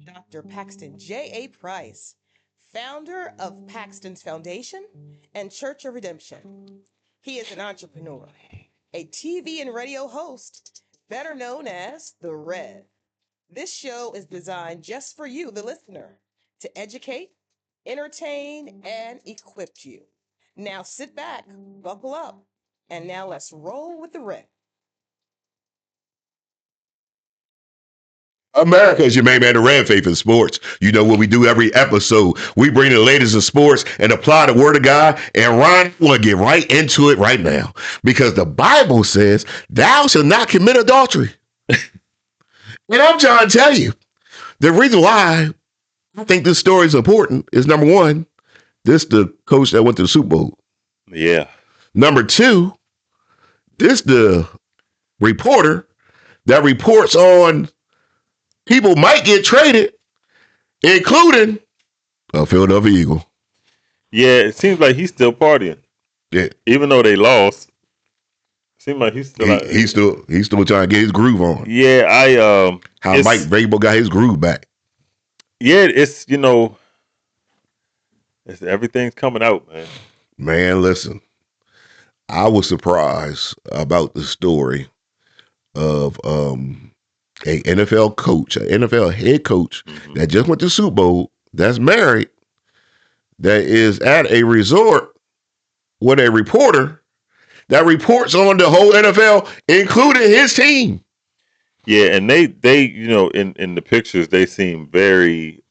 Dr. Paxton J.A. Price, founder of Paxton's Foundation and Church of Redemption. He is an entrepreneur, a TV and radio host, better known as The Rev. This show is designed just for you, the listener, to educate, entertain, and equip you. Now sit back, buckle up, and now let's roll with the Rev. America is your main man, the Red Faith in Sports. You know what we do every episode. We bring the latest in sports and apply the word of God. And Ron, we'll get right into it right now. Because the Bible says, thou shalt not commit adultery. And I'm trying to tell you, the reason why I think this story is important is number one, this the coach that went to the Super Bowl. Yeah. Number two, this the reporter that reports on people might get traded, including a Philadelphia Eagle. Yeah, it seems like he's still partying. Yeah. Even though they lost. Seems like he's still He's still trying to get his groove on. Yeah, how Mike Vrabel got his groove back. Yeah, it's it's everything's coming out, man. Man, listen. I was surprised about the story of a NFL coach, an NFL head coach that just went to Super Bowl, that's married, that is at a resort with a reporter that reports on the whole NFL, including his team. Yeah, and they in the pictures they seem very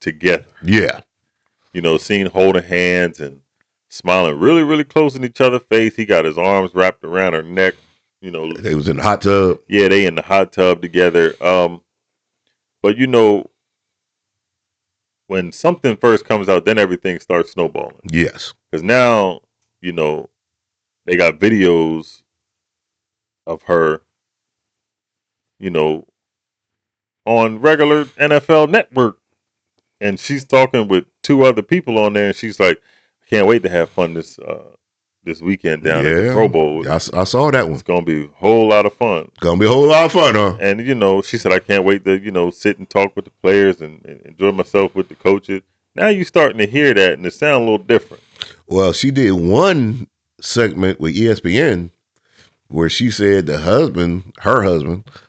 together. Yeah. Seen holding hands and smiling really, really close in each other's face. He got his arms wrapped around her neck. They was in the hot tub. Yeah, they in the hot tub together. But when something first comes out, then everything starts snowballing. Yes. Because now, they got videos of her, on regular NFL Network. And she's talking with two other people on there, and she's like, I can't wait to have fun this weekend down at the Pro Bowl. I saw that one. It's going to be a whole lot of fun. Going to be a whole lot of fun, huh? And, she said, I can't wait to, sit and talk with the players and enjoy myself with the coaches. Now you're starting to hear that, and it sounds a little different. Well, she did one segment with ESPN where she said her husband,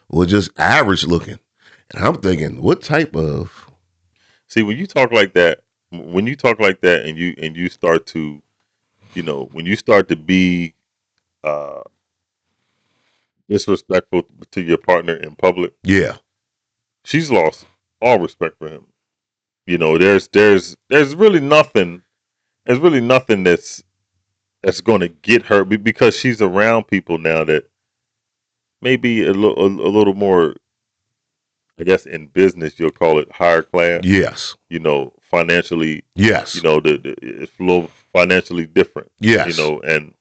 was just average looking. And I'm thinking, what type of... See, when you talk like that, and you start to, when you start to be disrespectful to your partner in public, yeah, she's lost all respect for him. There's really nothing. There's really nothing that's going to get her because she's around people now that maybe a little more. I guess in business you'll call it higher class. Yes. Financially. Yes. It's a little financially different. Yes. And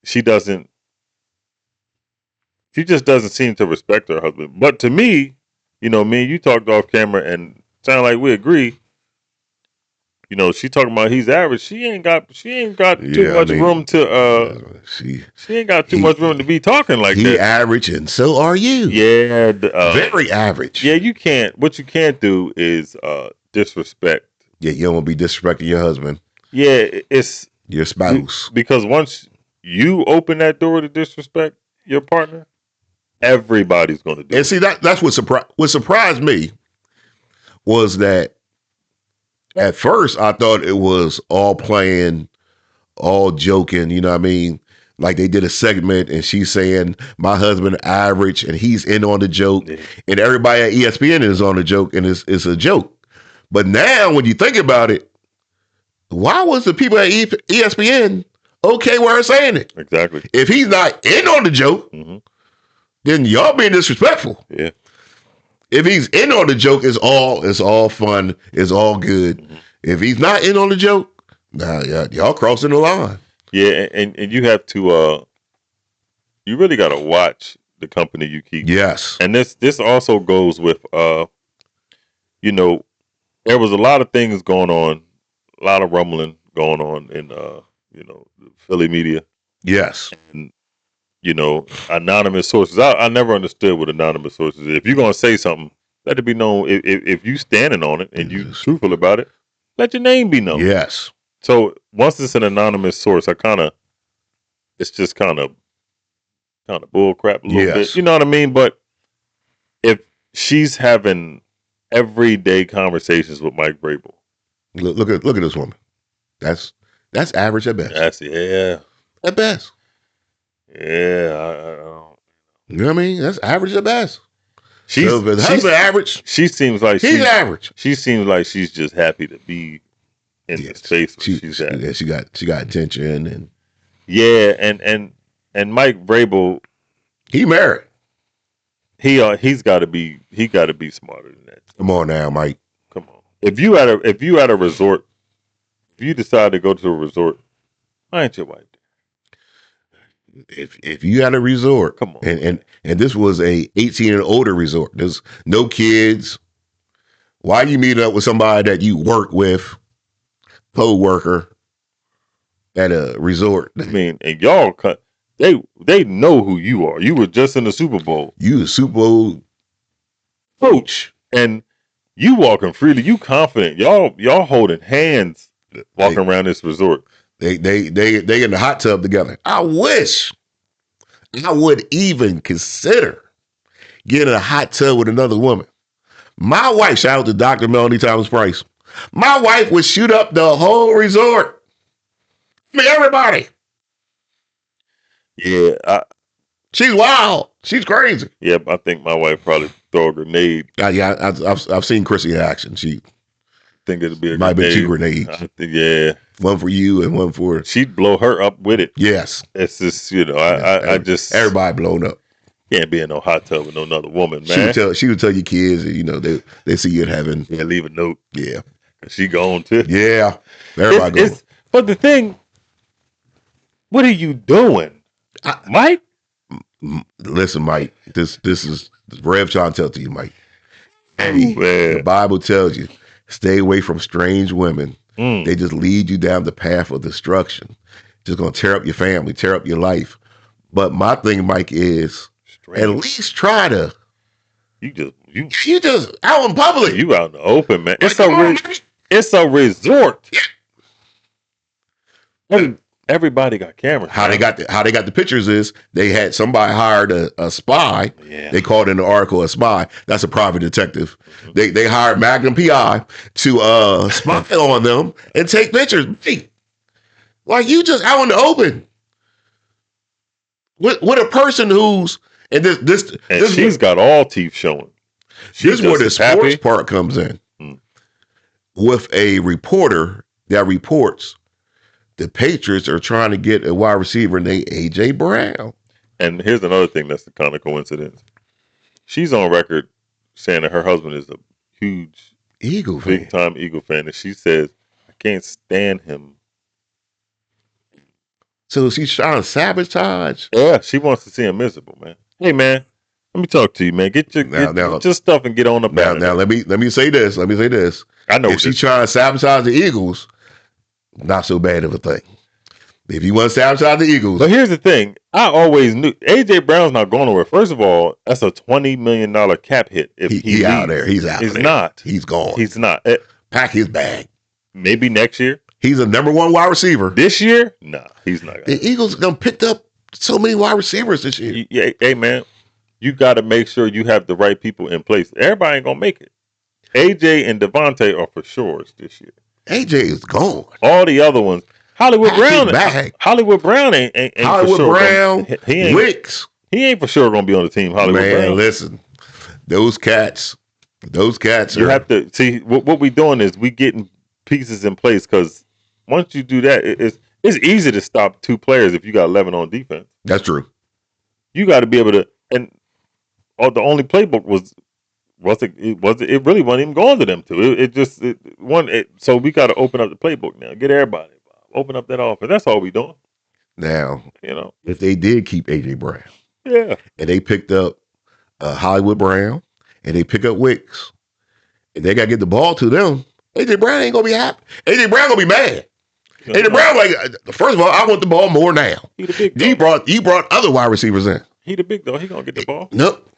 she just doesn't seem to respect her husband. But to me, me and you talked off camera and sound like we agree. She talking about he's average. She ain't got too much room to she ain't got too much room to be talking like that. He average and so are you. Yeah, very average. Yeah, you can't. What you can't do is disrespect. Yeah, you don't want to be disrespecting your husband. Yeah, it's your spouse. Because once you open that door to disrespect your partner, everybody's going to do it. And see that's what surprised me was that. At first, I thought it was all playing, all joking, you know what I mean? Like they did a segment and she's saying, my husband average, and he's in on the joke. Yeah. And everybody at ESPN is on the joke, and it's a joke. But now, when you think about it, why was the people at ESPN okay with her saying it? Exactly. If he's not in on the joke, then y'all being disrespectful. Yeah. If he's in on the joke, it's all fun. It's all good. Mm-hmm. If he's not in on the joke, y'all crossing the line. Yeah, and you have to you really got to watch the company you keep. Yes. And this also goes with there was a lot of things going on, a lot of rumbling going on in the Philly media. Yes. And anonymous sources. I never understood what anonymous sources is. If you're gonna say something, let it be known. If you standing on it and you truthful about it, let your name be known. Yes. So once it's an anonymous source, it's just kind of bull crap a little bit. You know what I mean? But if she's having everyday conversations with Mike Vrabel, look at this woman. That's average at best. At best. Yeah, I don't. You know what I mean? That's average at best. She's average. She seems like she's average. She seems like she's just happy to be in the space where she's at. Yeah, she got attention and and Mike Vrabel, he married. He's got to be smarter than that. Come on now, Mike. Come on. If you at a resort, if you decide to go to a resort, why ain't your wife there? If you had a resort, come on, and this was a 18 and older resort, there's no kids. Why you meet up with somebody that you work with, co-worker, at a resort? I mean, and y'all, they know who you are. You were just in the Super Bowl. You a Super Bowl coach, and you walking freely. You confident. Y'all holding hands, walking around this resort. They in the hot tub together. I wish I would even consider getting in a hot tub with another woman. My wife, shout out to Dr. Melanie Thomas Price. My wife would shoot up the whole resort. I mean, everybody. Yeah, she's wild. She's crazy. Yeah, I think my wife probably throw a grenade. I've seen Chrissy in action. She think it'd be a might grenade. Be 2 grenades. I think, yeah, one for you and one for. She'd blow her up with it. Yes, it's just I just everybody blown up. Can't be in no hot tub with no another woman, man. She would tell your kids, they see you in heaven. Yeah, leave a note. Yeah, she gone too. Yeah, everybody going. But the thing, what are you doing, Mike? Listen, Mike. This is Rev trying to tell to you, Mike. Hey, the Bible tells you, stay away from strange women. They just lead you down the path of destruction. Just gonna tear up your family, tear up your life. But my thing, Mike, is at least try to. You just out in public. You out in the open, man. It's a resort. Everybody got cameras. How they got the pictures is they had somebody hired a spy. Yeah. They called in the article a spy. That's a private detective. Mm-hmm. They hired Magnum PI to spy on them and take pictures. Hey, like you just out in the open with a person who's and this she's got all teeth showing. This is where the sports part comes in. With a reporter that reports the Patriots are trying to get a wide receiver named A.J. Brown. And here's another thing that's the kind of coincidence. She's on record saying that her husband is a huge big time Eagle fan. And she says, I can't stand him. So she's trying to sabotage? Yeah, she wants to see him miserable, man. Hey, man, let me talk to you, man. Get your stuff and get on up. Now, let me say this. I know if she's trying to sabotage the Eagles, not so bad of a thing. If you want to sabotage the Eagles. But here's the thing. I always knew A.J. Brown's not going nowhere. First of all, that's a $20 million cap hit. If he out there. He's out He's there. not. He's gone. He's not. Pack his bag. Maybe next year. He's a number one wide receiver. This year? Nah, he's not. The Eagles done picked up so many wide receivers this year. Yeah, hey, man, you got to make sure you have the right people in place. Everybody ain't going to make it. A.J. and Devontae are for sure this year. A.J. is gone. All the other ones. Hollywood Brown ain't Hollywood for sure Brown, Wicks. He ain't for sure going to be on the team. Hollywood Brown. Man, listen. Those cats you have to see what we doing is we getting pieces in place because once you do that, it's easy to stop two players if you got 11 on defense. That's true. You got to be able to, and the only playbook it really wasn't even going to them two. So we got to open up the playbook now. Get everybody involved. Open up that offense. That's all we doing. Now, if they did keep A.J. Brown, and they picked up Hollywood Brown, and they pick up Wicks, and they got to get the ball to them, A.J. Brown ain't going to be happy. A.J. Brown going to be mad. You know, And the Brown, like, first of all, I want the ball more now. he the big dog. You brought other wide receivers in. He the big dog. He gonna get the ball. Nope.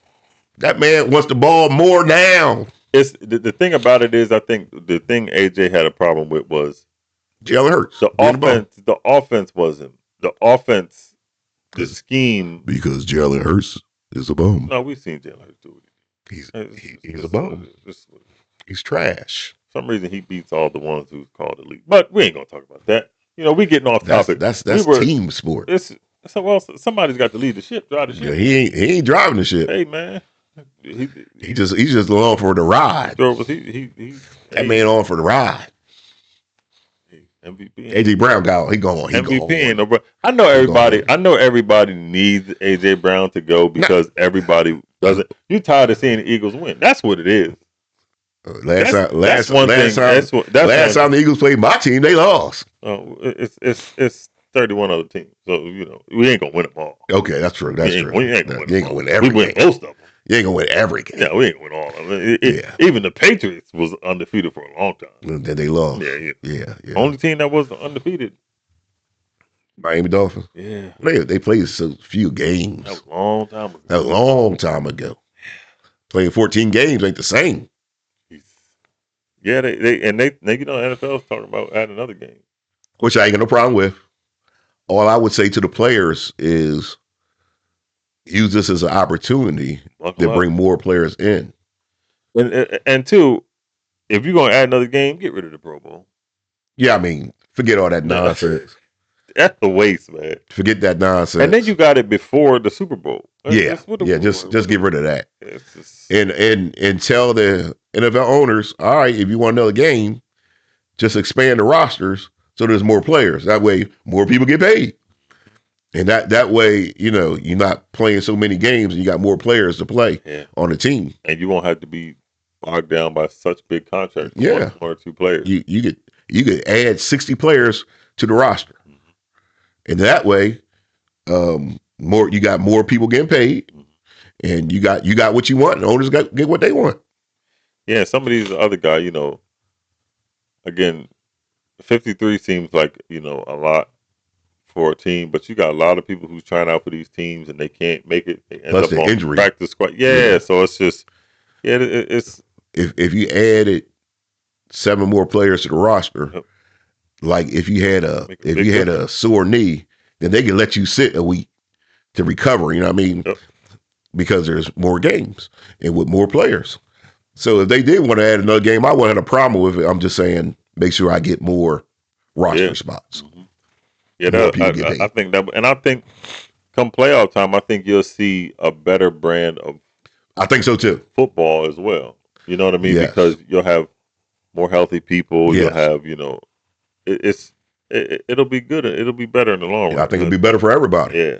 That man wants the ball more now. It's the thing about it is, I think the thing AJ had a problem with was Jalen Hurts. the offense. The offense wasn't the offense. The scheme, because Jalen Hurts is a bum. No, we've seen Jalen Hurts do it. He's a bum. He's trash. For some reason he beats all the ones who's called elite. But we ain't gonna talk about that. You know, we getting off topic. That's team sport. Well, somebody's got to lead the ship, drive the ship. Yeah, he ain't driving the ship. Hey man, he's just along for the ride. That man on for the ride. MVP. AJ Brown he going. MVP. I know everybody needs AJ Brown to go because everybody doesn't. You tired of seeing the Eagles win? That's what it is. Last time the Eagles played my team, they lost. Oh, it's 31 other teams, so you know we ain't gonna win them all. Okay, that's true. That's true. We ain't gonna win every game. We win most of them. You ain't gonna win every game. Yeah, we ain't gonna win all of them. Even the Patriots was undefeated for a long time. And then they lost. Yeah. Only team that was undefeated, Miami Dolphins. Yeah, they played so few games. That was a long time ago. Playing 14 games ain't the same. Yeah, they NFL's talking about adding another game, which I ain't got no problem with. All I would say to the players is use this as an opportunity to bring more players in. And two, if you're going to add another game, get rid of the Pro Bowl. Yeah, I mean, forget all that nonsense. That's the waste, man. Forget that nonsense. And then you got it before the Super Bowl. Just get rid of that. And tell the NFL owners, all right, if you want another game, just expand the rosters so there's more players. That way, more people get paid. And that way, you know, you're not playing so many games and you got more players to play on the team. And you won't have to be bogged down by such big contracts. Yeah. One or two players. You could add 60 players to the roster. Mm-hmm. And that way, you got more people getting paid, and you got what you want, and owners get what they want. Yeah, some of these other guys, you know, again, 53 seems like, you know, a lot for a team, but you got a lot of people who's trying out for these teams and they can't make it. They end Plus up the on injury. Practice squad. Yeah, so it's just it's if you added 7 more players to the roster, like if you had a sore knee, then they can let you sit a week to recover. You know what I mean? Because there's more games and with more players. So if they did want to add another game, I wouldn't have a problem with it. I'm just saying, make sure I get more roster spots. Mm-hmm. Yeah, I think that, and I think come playoff time, I think you'll see a better brand of. I think so too. Football as well. You know what I mean? Yes. Because you'll have more healthy people. Yes. You'll have, you know, it'll be good. It'll be better in the long run. I think it'll be better for everybody. Yeah.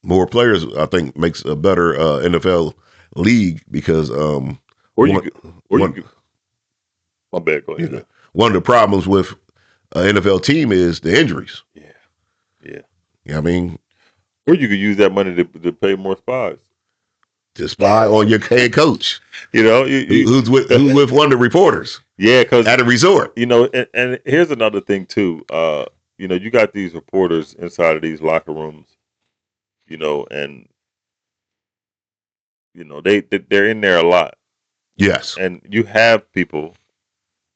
More players, I think, makes a better NFL league because my bad. Go ahead. One of the problems with an NFL team is the injuries. Yeah. You know what I mean? Or you could use that money to pay more spies. To spy on your head coach. You know, who's with one of the reporters. Yeah, because at a resort. You know, and here's another thing too. You know, you got these reporters inside of these locker rooms. You know, and you know they're in there a lot. Yes, and you have people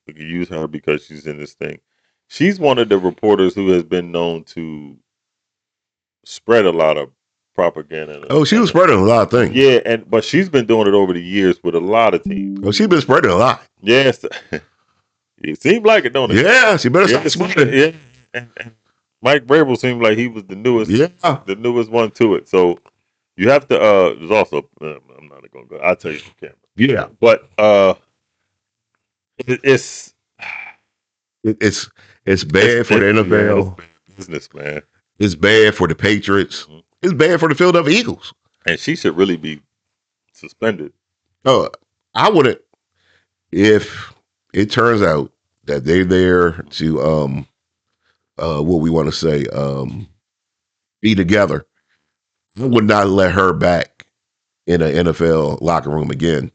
who can use her because she's in this thing. She's one of the reporters who has been known to spread a lot of propaganda. Oh, she was spreading a lot of things. Yeah, but she's been doing it over the years with a lot of teams. Oh, she's been spreading a lot. Yes, it seems like it, don't it? Yeah, she better stop spreading. Yeah, and Mike Vrabel seemed like he was the newest. Yeah, the newest one to it. So you have to. There's also. I'm not going to go. I'll tell you on camera. Yeah, but it's bad for the NFL. Business, man. It's bad for the Patriots. Mm-hmm. It's bad for the Philadelphia Eagles. And she should really be suspended. Oh, I wouldn't. If it turns out that they're there to what we want to say be together, I would not let her back in an NFL locker room again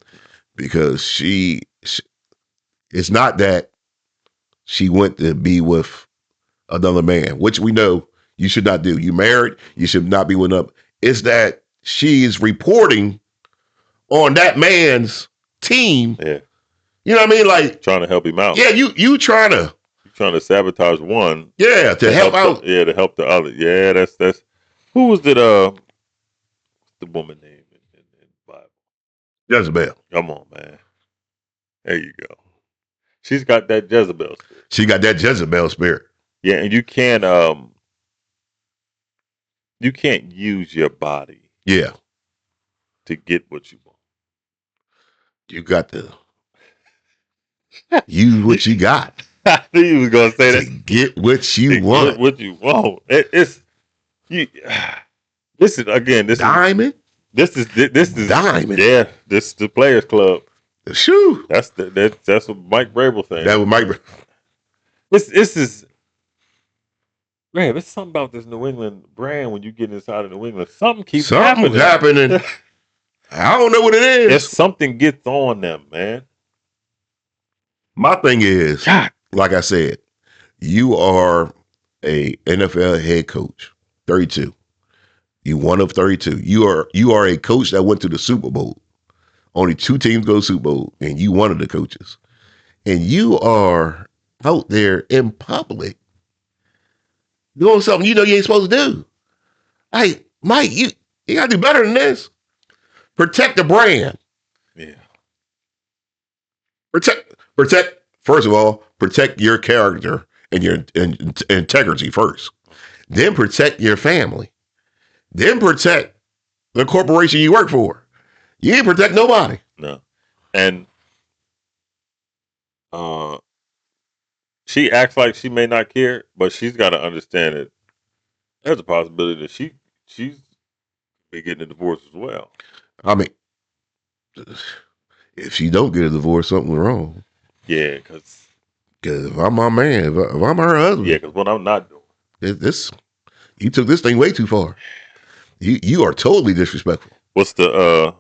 because she it's not that she went to be with another man, which we know you should not do. You married, you should not be with up. It's that she's reporting on that man's team. Yeah. You know what I mean? Like Trying to help him out. Yeah, you trying to sabotage one. Yeah, to help out. To help the other. Yeah, that's who was it what's the woman name in the Bible? Jezebel. Come on, man. There you go. She's got that Jezebel spirit. She got that Jezebel spirit. Yeah, and you can't use your body to get what you want. You got to use what you got. I knew you was gonna say that. To get what you want. Get what you want. This is again. Diamond. This is Diamond. Yeah, this is the Players Club. Shoo. That's what Mike Vrabel saying. That was Mike. This is. Man, there's something about this New England brand when you get inside of New England. Something's happening. I don't know what it is. If something gets on them, man. My thing is, God. Like I said, you are a NFL head coach, 32. You one of 32. You are a coach that went to the Super Bowl. Only 2 teams go to Super Bowl, and you one of the coaches. And you are out there in public doing something you know you ain't supposed to do. Hey, Mike, you gotta do better than this. Protect the brand. Yeah. Protect. First of all, protect your character and your integrity first. Then protect your family. Then protect the corporation you work for. You ain't protect nobody. No. And she acts like she may not care, but she's got to understand that there's a possibility that she's be getting a divorce as well. I mean, if she don't get a divorce, something's wrong. Yeah, because if I'm my man, if I'm her husband. Yeah, because what I'm not doing. You took this thing way too far. You are totally disrespectful. What's the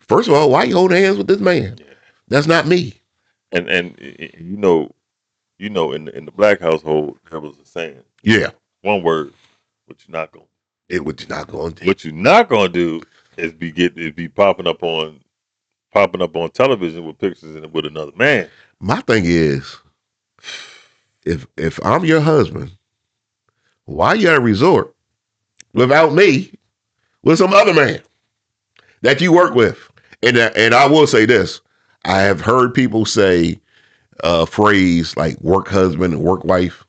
First of all, why you holding hands with this man? Yeah. That's not me. And you know, in the black household, there was a saying. Yeah. One word, what you're not gonna do. What you're not gonna do. What you're not gonna do is be popping up on television with pictures and with another man. My thing is, if I'm your husband, why you at a resort without me with some other man that you work with? And I will say this: I have heard people say a phrase like "work husband" and "work wife."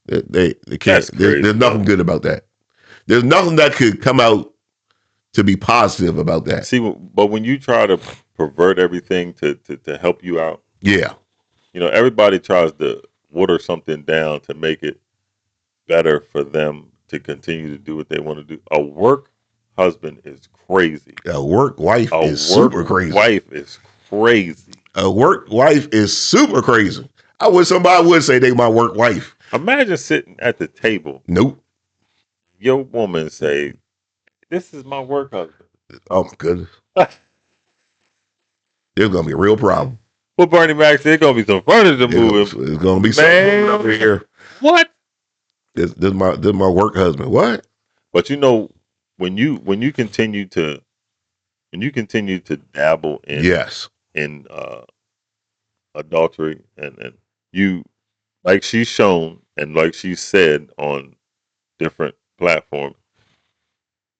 They can't. There's nothing good about that. There's nothing that could come out to be positive about that. See, but when you try to pervert everything to help you out, yeah, everybody tries to water something down to make it better for them to continue to do what they want to do. A work husband is crazy. A work wife is super crazy. A work wife is crazy. A work wife is super crazy. I wish somebody would say they my work wife. Imagine sitting at the table. Nope. Your woman say, "This is my work husband." Oh my goodness. There's gonna be a real problem. Well, Bernie Mac said, "There's gonna be some furniture moving." There's gonna be something over here. What? This my work husband. What? But when you continue to dabble in adultery and you, like she's shown and like she said on different platforms,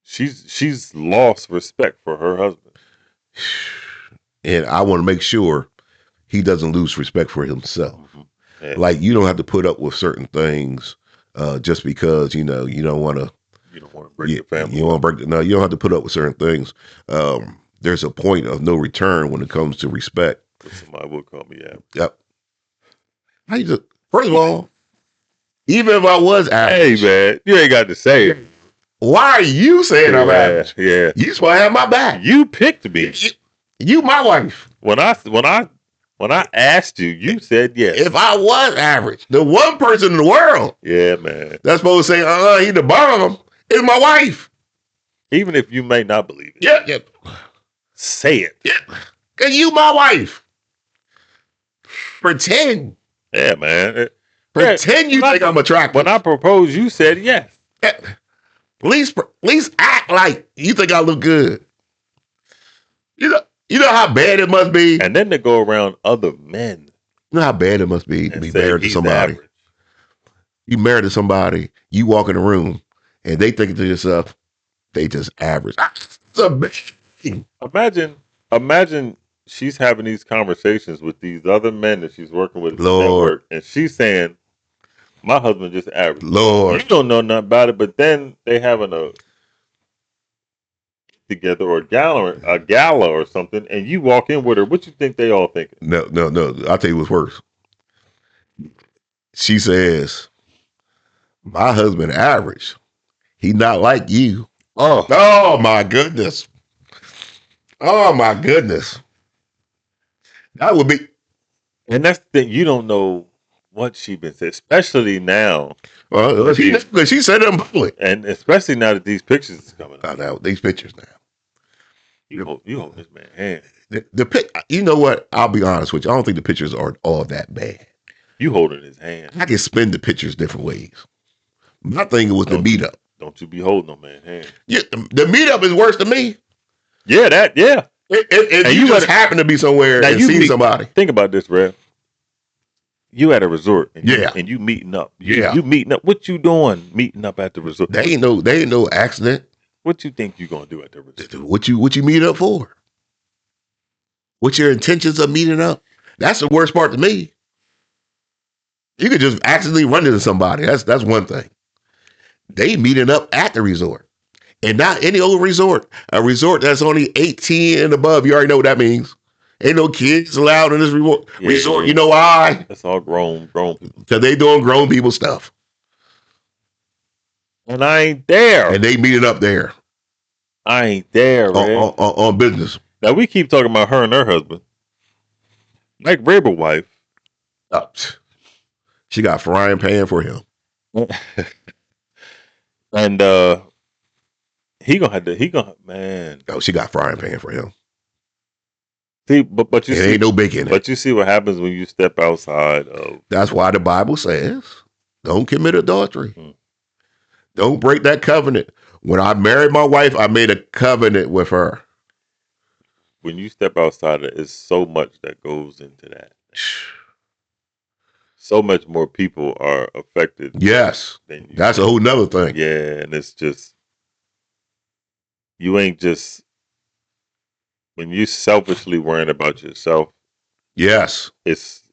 she's lost respect for her husband. And I want to make sure he doesn't lose respect for himself. Mm-hmm. Yeah. Like you don't have to put up with certain things just because you don't want to. You don't want to break your family. You don't want to break. No, you don't have to put up with certain things. There's a point of no return when it comes to respect. Somebody will call me out. Yep. First of all, even if I was average, hey man, you ain't got to say it. Why are you saying I'm average? Yeah, you supposed to have my back. You picked me. You my wife. When I asked you, you said yes. If I was average, the one person in the world, yeah, man, that's supposed to say, he's the bomb, is my wife. Even if you may not believe it. Yeah. Say it. Yeah. Cause you my wife. Pretend. Yeah, man. Pretend you think I'm attractive. When I proposed, you said yes. At least act like you think I look good. You know how bad it must be. And then to go around other men. You know how bad it must be to be married to somebody. Average. You married to somebody, you walk in the room, and they thinking to yourself, they just average. Imagine she's having these conversations with these other men that she's working with at the network, and she's saying, my husband just average. Lord. You don't know nothing about it, but then they having a together or a gala or something, and you walk in with her. What you think they all thinking? No. I'll tell you what's worse. She says, my husband average. He not like you. Oh my goodness. Oh my goodness. That would be. And that's the thing. You don't know what she been saying, especially now. Well, she said it in public. And especially now that these pictures is coming out. Now, these pictures now. You hold this man's hand. You know what? I'll be honest with you. I don't think the pictures are all that bad. You holding his hand. I can spin the pictures different ways. My thing was the meetup. Don't you be holding no man's hand. Yeah, the meetup is worse than me. Yeah, yeah. If you just happen to be somewhere and see somebody. Think about this, Rev. You at a resort and you meeting up. You meeting up. What you doing meeting up at the resort? They ain't no accident. What you think you gonna do at the resort? What you meet up for? What's your intentions of meeting up? That's the worst part to me. You could just accidentally run into somebody. That's one thing. They meeting up at the resort. And not any old resort. A resort that's only 18 and above. You already know what that means. Ain't no kids allowed in this resort. Yeah. You know why? That's all grown people. Because they doing grown people stuff. And I ain't there. And they meeting up there. I ain't there, man. On business. Now, we keep talking about her and her husband. Like Vrabel wife. She got frying pan for him. And man. Oh, she got frying pan for him. See, but you see, ain't no bacon. But you see what happens when you step outside of. That's why the Bible says, don't commit adultery. Don't break that covenant. When I married my wife, I made a covenant with her. When you step outside, it's so much that goes into that. So much more people are affected. Yes. That's a whole nother thing. Yeah, and it's just, you ain't just, when you selfishly worrying about yourself. Yes. It's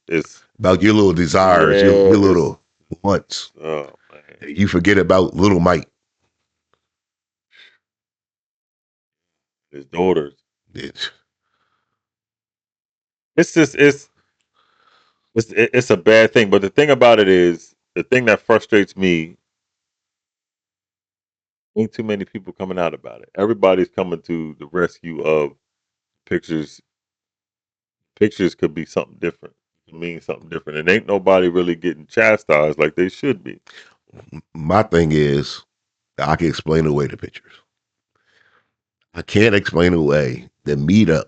about your little desires, your little wants. Oh, man. You forget about little Mike. His daughters. It's just, it's a bad thing. But the thing about it is, the thing that frustrates me, ain't too many people coming out about it. Everybody's coming to the rescue of pictures. Pictures could be something different. It mean something different. And ain't nobody really getting chastised like they should be. My thing is, I can explain away the pictures. I can't explain away the meetup.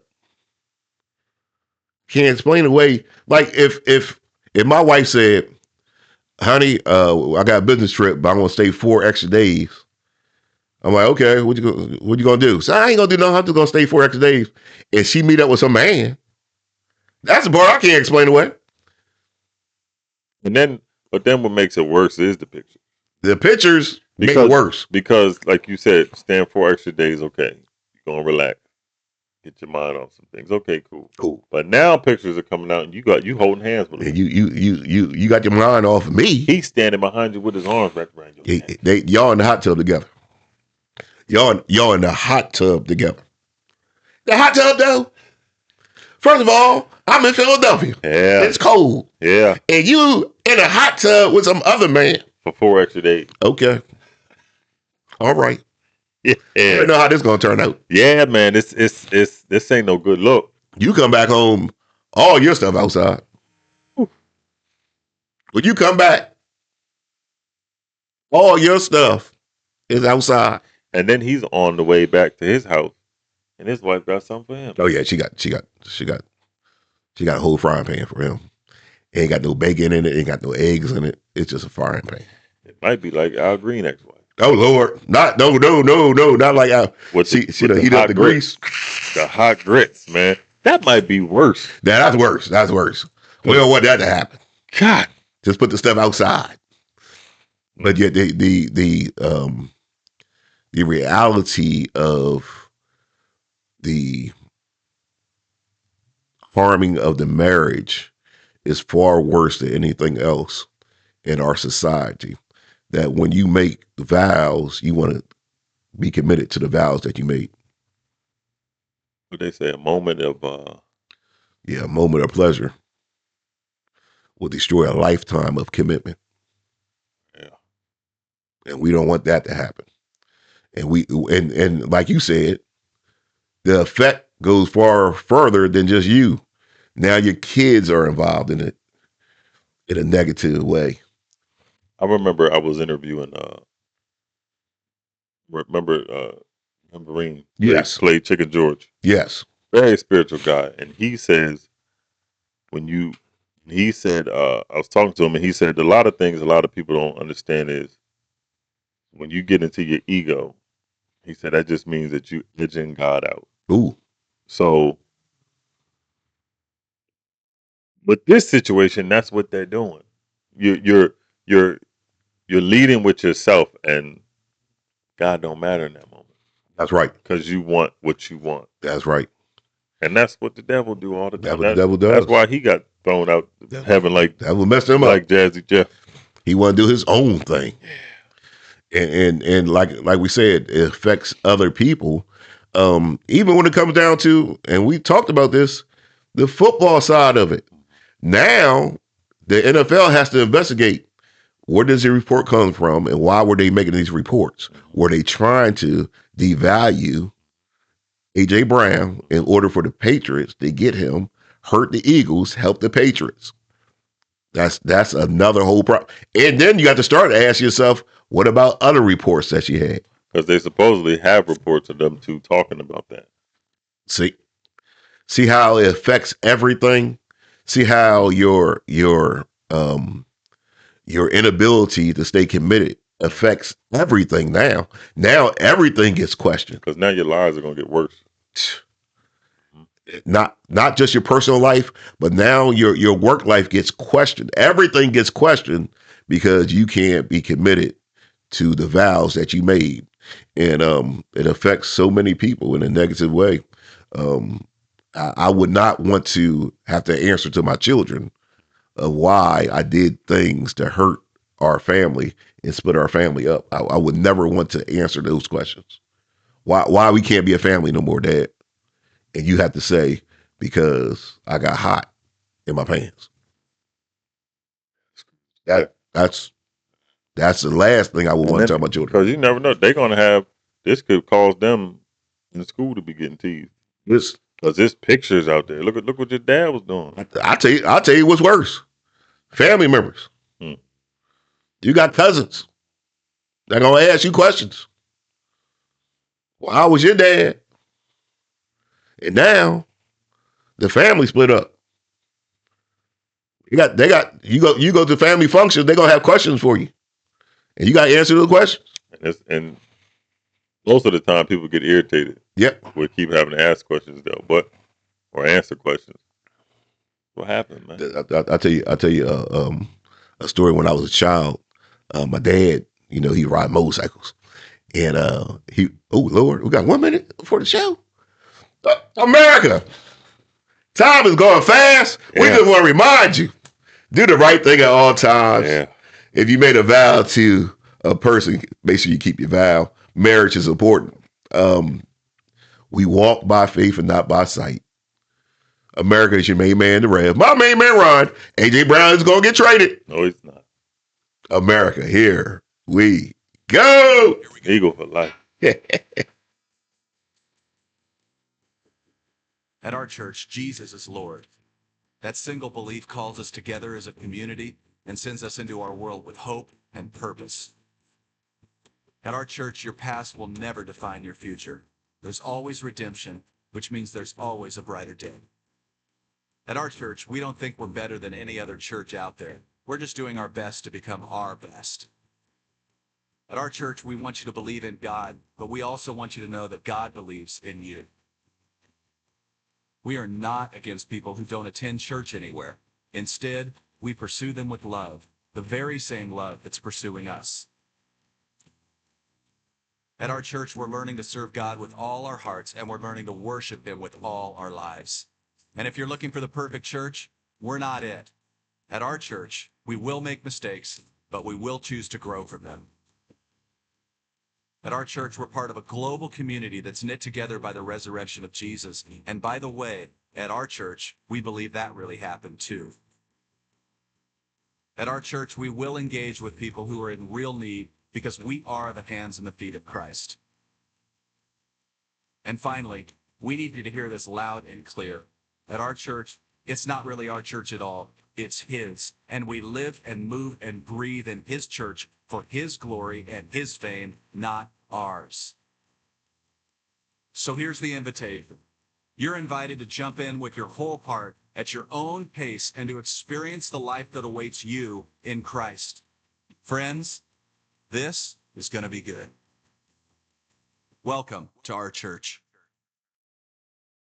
Can't explain away. Like if my wife said, honey, I got a business trip, but I'm gonna stay 4 extra days. I'm like, okay, what you gonna do? So I ain't gonna do nothing. I'm just gonna stay 4 extra days. And she meet up with some man. That's the part I can't explain away. But then what makes it worse is the picture. The pictures make it worse. Because like you said, staying 4 extra days, okay. You're gonna relax. Get your mind off some things. Okay, cool. But now pictures are coming out and you holding hands with him. And you got your mind off of me. He's standing behind you with his arms wrapped around you. Y'all in the hot tub together. Y'all in the hot tub together. The hot tub though. First of all, I'm in Philadelphia. Yeah. It's cold. Yeah. And you in a hot tub with some other man. For 4 extra days. Okay. All right. Yeah. I don't know how this gonna turn out. Yeah, man. This ain't no good look. You come back home, all your stuff outside. When you come back, all your stuff is outside. And then he's on the way back to his house, and his wife got something for him. Oh yeah, she got a whole frying pan for him. Ain't got no bacon in it. Ain't got no eggs in it. It's just a frying pan. It might be like Al Green ex-wife. Oh Lord, not no, not like Al. With She the done heat up the grease. The hot grits, man. That might be worse. That's worse. That's worse. We don't want that to happen. God, just put the stuff outside. But yet the reality of the harming of the marriage is far worse than anything else in our society. That when you make vows, you want to be committed to the vows that you made. What they say, a moment of a moment of pleasure will destroy a lifetime of commitment. Yeah. And we don't want that to happen. And like you said, the effect goes far further than just you. Now your kids are involved in it in a negative way. I remember I was interviewing Marine. Yes. Played Chicken George. Yes. Very spiritual guy. And he says I was talking to him and he said a lot of things a lot of people don't understand is when you get into your ego, he said that just means that you edging God out. Ooh. So with this situation, that's what they're doing. You're leading with yourself, and God don't matter in that moment. That's right. Because you want what you want. That's right. And that's what the devil do all the time. That's what the devil does. That's why he got thrown out heaven like that will mess him like up. Jazzy Jeff. He want to do his own thing. And like we said, it affects other people. Even when it comes down to, and we talked about this, the football side of it. Now, the NFL has to investigate where does the report come from and why were they making these reports? Were they trying to devalue A.J. Brown in order for the Patriots to get him, hurt the Eagles, help the Patriots? That's another whole problem. And then you got to start to ask yourself, what about other reports that you had? Because they supposedly have reports of them two talking about that. See how it affects everything. See how your inability to stay committed affects everything now. Now everything gets questioned. Because now your lives are gonna get worse. Not just your personal life, but now your work life gets questioned. Everything gets questioned because you can't be committed to the vows that you made. And it affects so many people in a negative way. I would not want to have to answer to my children of why I did things to hurt our family and split our family up. I would never want to answer those questions. Why we can't be a family no more, Dad? And you have to say, because I got hot in my pants. That's the last thing I would want to tell my children. Because you never know. They're going to have, this could cause them in school to be getting teased. Because there's pictures out there. Look what your dad was doing. I'll tell you what's worse. Family members. You got cousins. They're going to ask you questions. Well, how was your dad? And now the family split up. You go to family functions, they're gonna have questions for you. And you gotta answer those questions. And most of the time people get irritated. Yep. We keep having to ask questions though, or answer questions. What happened, man? I'll tell you a story. When I was a child, my dad, he ride motorcycles. And oh Lord, we got 1 minute before the show. America, time is going fast. Yeah. We just want to remind you, do the right thing at all times. Yeah. If you made a vow to a person, make sure you keep your vow. Marriage is important. We walk by faith and not by sight. America is your main man, the Rev. My main man, Ron. A.J. Brown is going to get traded. No, he's not. America, here we go. Eagle for life. At our church, Jesus is Lord. That single belief calls us together as a community and sends us into our world with hope and purpose. At our church, your past will never define your future. There's always redemption, which means there's always a brighter day. At our church, we don't think we're better than any other church out there. We're just doing our best to become our best. At our church, we want you to believe in God, but we also want you to know that God believes in you. We are not against people who don't attend church anywhere. Instead, we pursue them with love, the very same love that's pursuing us. At our church, we're learning to serve God with all our hearts, and we're learning to worship Him with all our lives. And if you're looking for the perfect church, we're not it. At our church, we will make mistakes, but we will choose to grow from them. At our church, we're part of a global community that's knit together by the resurrection of Jesus. And by the way, at our church, we believe that really happened too. At our church, we will engage with people who are in real need because we are the hands and the feet of Christ. And finally, we need you to hear this loud and clear. At our church, it's not really our church at all. It's His. And we live and move and breathe in His church for His glory and His fame, not ours. So here's the invitation. You're invited to jump in with your whole heart at your own pace and to experience the life that awaits you in Christ. Friends, this is going to be good. Welcome to our church.